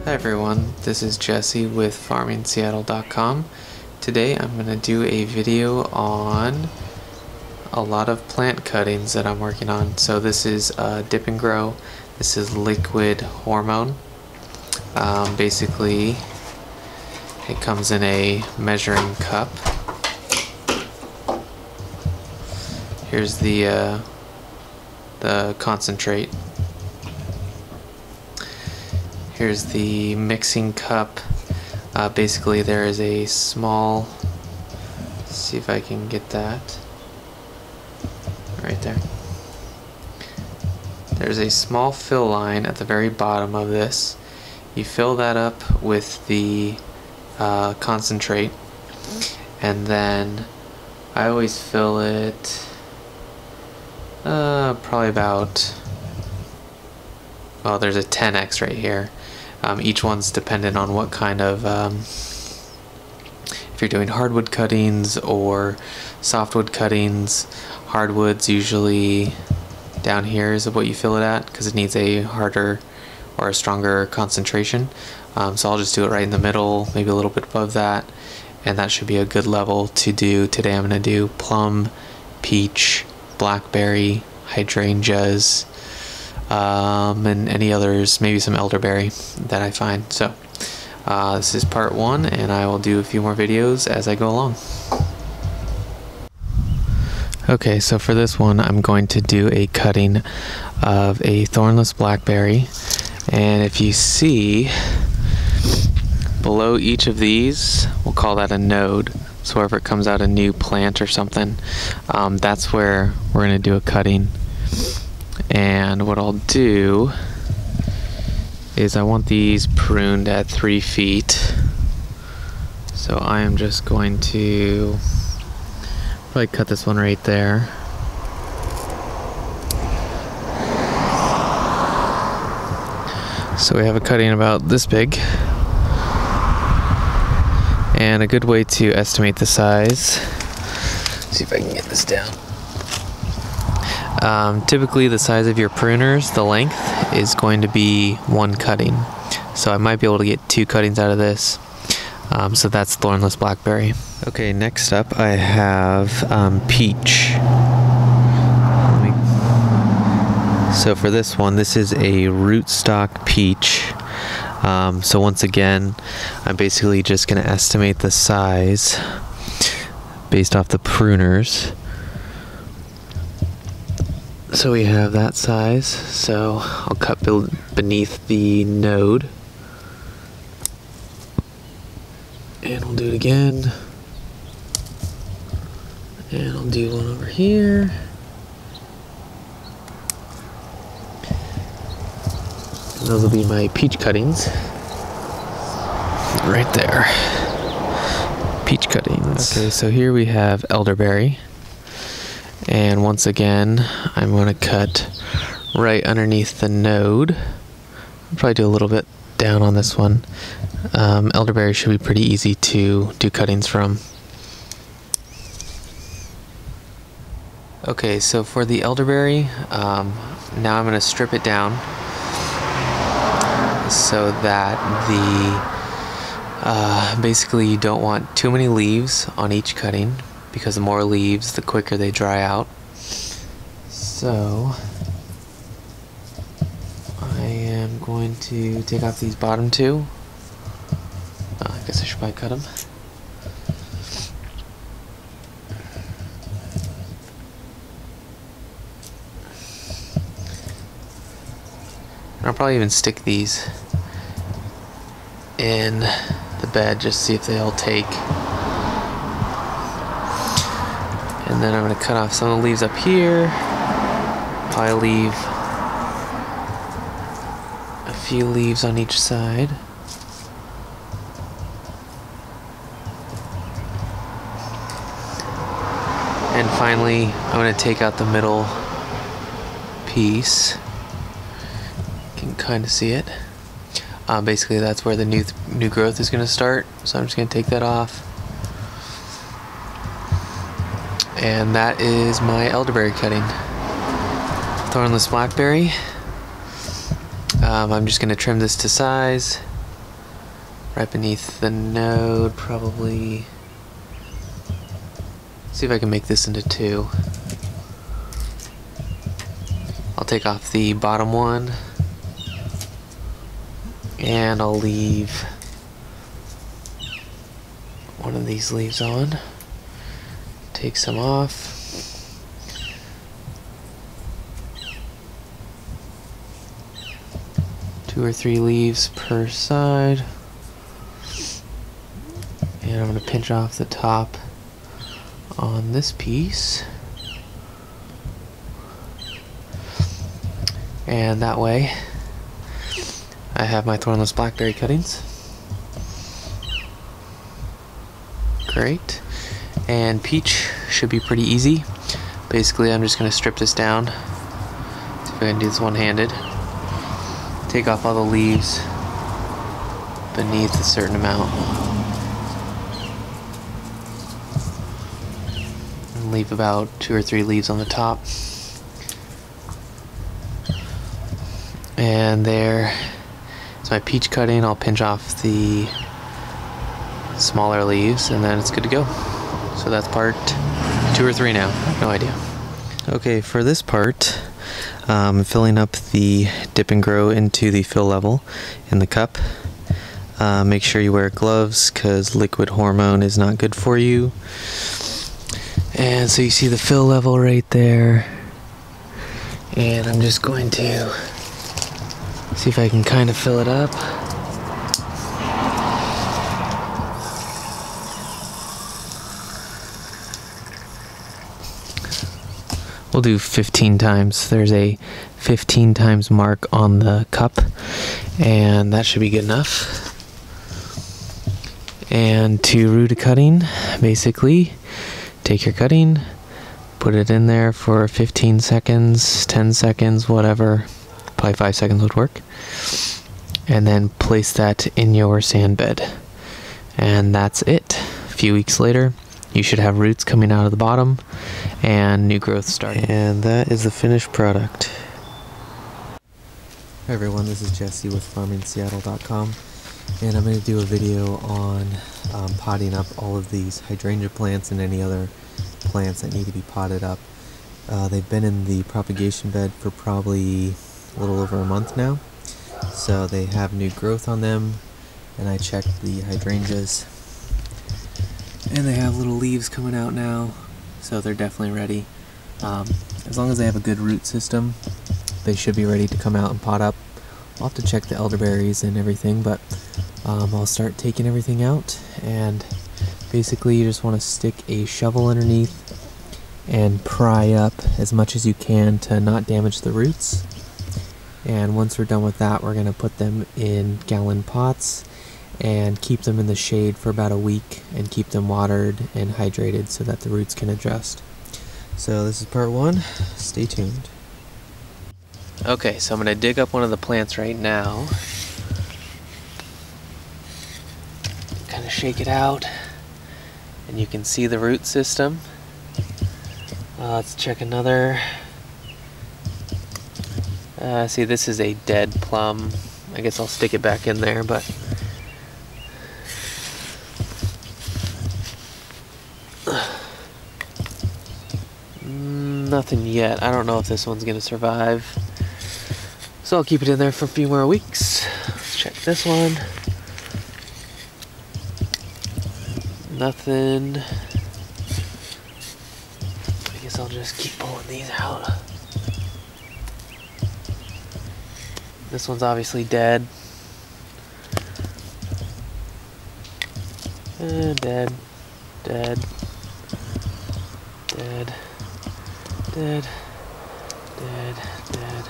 Hi everyone, this is Jesse with farmingseattle.com. Today I'm going to do a video on a lot of plant cuttings that I'm working on. So this is Dip and Grow. This is liquid hormone. Basically it comes in a measuring cup. Here's the concentrate. Here's the mixing cup. Basically there is a small, let's see if I can get that right there. There's a small fill line at the very bottom of this. You fill that up with the concentrate, and then I always fill it probably about, well, there's a 10x right here. Each one's dependent on what kind of, if you're doing hardwood cuttings or softwood cuttings. Hardwood's usually down here is what you fill it at because it needs a harder or a stronger concentration. So I'll just do it right in the middle, maybe a little bit above that, and that should be a good level to do. Today I'm going to do plum, peach, blackberry, hydrangeas, and any others, maybe some elderberry that I find. So this is part one, and I will do a few more videos as I go along. Okay, so for this one I'm going to do a cutting of a thornless blackberry, and if you see below each of these, we'll call that a node. So wherever it comes out a new plant or something, that's where we're going to do a cutting. And what I'll do is I want these pruned at 3 feet. So I am just going to probably cut this one right there. So we have a cutting about this big. And a good way to estimate the size, see if I can get this down. Typically the size of your pruners, the length, is going to be 1 cutting. So I might be able to get 2 cuttings out of this. So that's thornless blackberry. Okay, next up I have peach. So for this one, this is a rootstock peach. So once again, I'm basically just going to estimate the size based off the pruners. So we have that size, so I'll cut beneath the node. And we'll do it again. And I'll do one over here. And those will be my peach cuttings. Right there. Peach cuttings. Okay, so here we have elderberry. And once again, I'm going to cut right underneath the node. I'll probably do a little bit down on this one. Elderberry should be pretty easy to do cuttings from. Okay, so for the elderberry, now I'm going to strip it down so that basically you don't want too many leaves on each cutting, because the more leaves, the quicker they dry out. So I am going to take off these bottom 2. I guess I should probably cut them. And I'll probably even stick these in the bed just to see if they all take. And then I'm going to cut off some of the leaves up here. Probably leave a few leaves on each side. And finally, I'm going to take out the middle piece. You can kind of see it. Basically, that's where the new growth is going to start. So I'm just going to take that off. And that is my elderberry cutting. Thornless blackberry. I'm just going to trim this to size. right beneath the node, probably. See if I can make this into two. I'll take off the bottom one, and I'll leave one of these leaves on. Take some off. Two or three leaves per side. And I'm going to pinch off the top on this piece. And that way I have my thornless blackberry cuttings. Great. And peach should be pretty easy. Basically, I'm just going to strip this down. See if I can do this one-handed. Take off all the leaves beneath a certain amount. And leave about 2 or 3 leaves on the top. And there is my peach cutting. I'll pinch off the smaller leaves and then it's good to go. So that's part 2 or 3 now. No idea. Okay, for this part, filling up the dip and grow into the fill level in the cup. Make sure you wear gloves because liquid hormone is not good for you. And so you see the fill level right there. And I'm just going to see if I can kind of fill it up. We'll do 15 times. There's a 15 times mark on the cup, and that should be good enough. And to root a cutting, basically, take your cutting, put it in there for 15 seconds, 10 seconds, whatever. Probably 5 seconds would work. And then place that in your sand bed. And that's it. A few weeks later, you should have roots coming out of the bottom and new growth starting. And that is the finished product. Hi everyone, this is Jesse with farmingseattle.com, and I'm going to do a video on potting up all of these hydrangea plants and any other plants that need to be potted up. They've been in the propagation bed for probably a little over a month now, so they have new growth on them, and I checked the hydrangeas and they have little leaves coming out now, so they're definitely ready. As long as they have a good root system, they should be ready to come out and pot up. I'll have to check the elderberries and everything, but I'll start taking everything out, and basically you just want to stick a shovel underneath and pry up as much as you can to not damage the roots. And once we're done with that, we're going to put them in gallon pots and keep them in the shade for about a week and keep them watered and hydrated so that the roots can adjust. So this is part 1. Stay tuned. Okay, so I'm going to dig up one of the plants right now. Kind of shake it out and you can see the root system. Let's check another. See, this is a dead plum. I guess I'll stick it back in there, but nothing yet. I don't know if this one's gonna survive, so I'll keep it in there for a few more weeks. Let's check this one. Nothing. I guess I'll just keep pulling these out. This one's obviously dead. Dead, dead, dead, dead, dead, dead.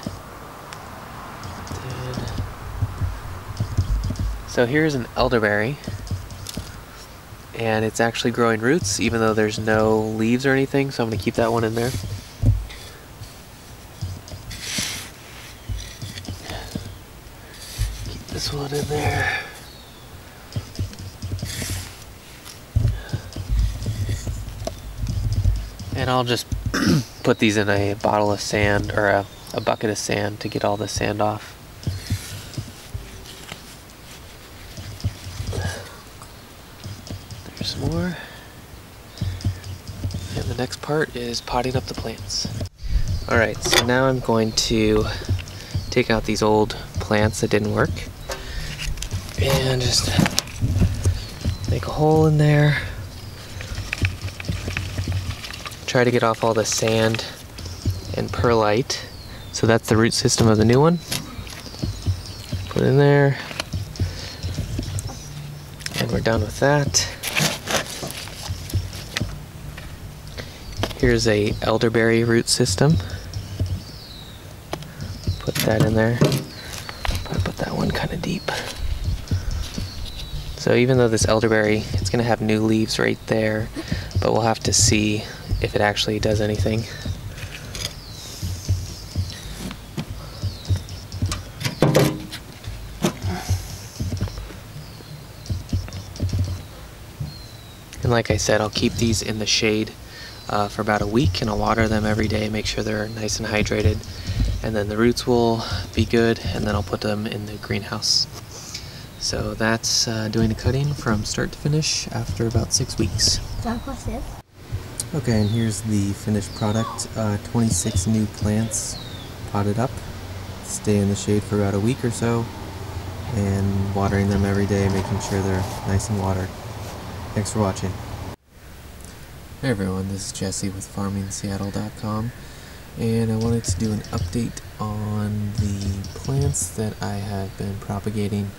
So here's an elderberry, and it's actually growing roots even though there's no leaves or anything, so I'm going to keep that one in there. Keep this one in there. And I'll just put these in a bottle of sand, or a bucket of sand, to get all the sand off. some more. And the next part is potting up the plants. Alright, so now I'm going to take out these old plants that didn't work and just make a hole in there. Try to get off all the sand and perlite. So that's the root system of the new one. Put it in there. And we're done with that. Here's a elderberry root system. Put that in there. Probably put that one kind of deep. So even though this elderberry, it's going to have new leaves right there, but we'll have to see if it actually does anything. And like I said, I'll keep these in the shade for about a week, and I'll water them every day, make sure they're nice and hydrated, and then the roots will be good, and then I'll put them in the greenhouse. So that's doing the cutting from start to finish after about 6 weeks. Okay, and here's the finished product. 26 new plants potted up. Stay in the shade for about a week or so, and watering them every day, making sure they're nice and watered. Thanks for watching. Hey everyone, this is Jesse with farmingseattle.com, and I wanted to do an update on the plants that I have been propagating.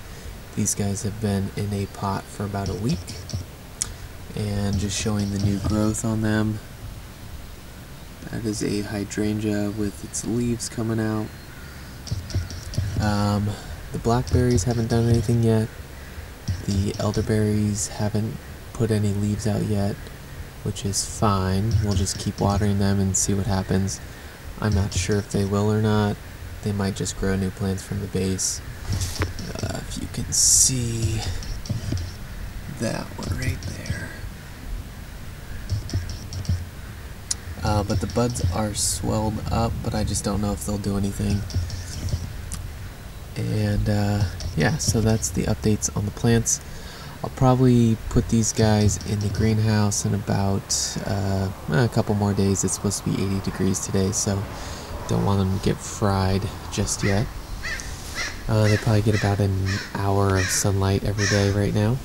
These guys have been in a pot for about a week, and just showing the new growth on them. That is a hydrangea with its leaves coming out. The blackberries haven't done anything yet. The elderberries haven't put any leaves out yet, which is fine. We'll just keep watering them and see what happens. I'm not sure if they will or not. They might just grow new plants from the base. If you can see that one right there. But the buds are swelled up, but I just don't know if they'll do anything. And yeah, so that's the updates on the plants. I'll probably put these guys in the greenhouse in about a couple more days. It's supposed to be 80 degrees today, so don't want them to get fried just yet. They probably get about an hour of sunlight every day right now.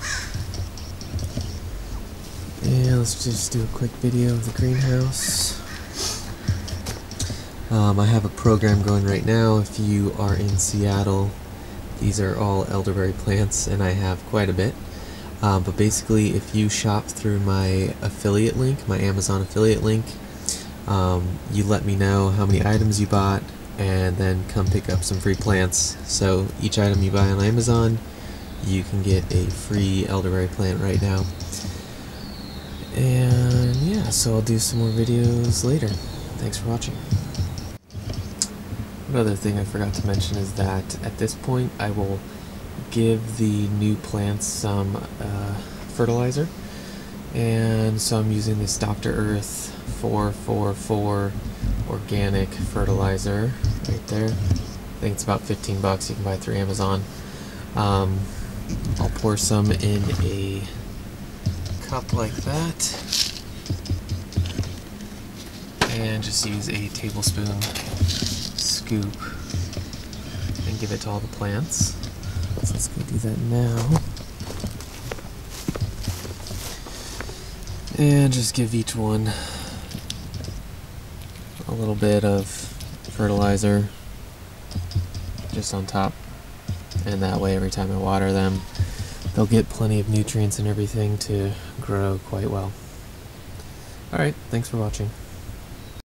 And let's just do a quick video of the greenhouse. I have a program going right now. If you are in Seattle, these are all elderberry plants, and I have quite a bit. But basically, if you shop through my affiliate link, my Amazon affiliate link, you let me know how many items you bought, and then come pick up some free plants. So each item you buy on Amazon, you can get a free elderberry plant right now. And yeah, so I'll do some more videos later. Thanks for watching. Another thing I forgot to mention is that at this point I will give the new plants some fertilizer, and so I'm using this Dr. Earth 444 organic fertilizer right there. I think it's about 15 bucks. You can buy it through Amazon. I'll pour some in a cup like that, and just use a tablespoon scoop and give it to all the plants. So let's go do that now. And just give each one a little bit of fertilizer just on top, and that way every time I water them, they'll get plenty of nutrients and everything to grow quite well. Alright, thanks for watching.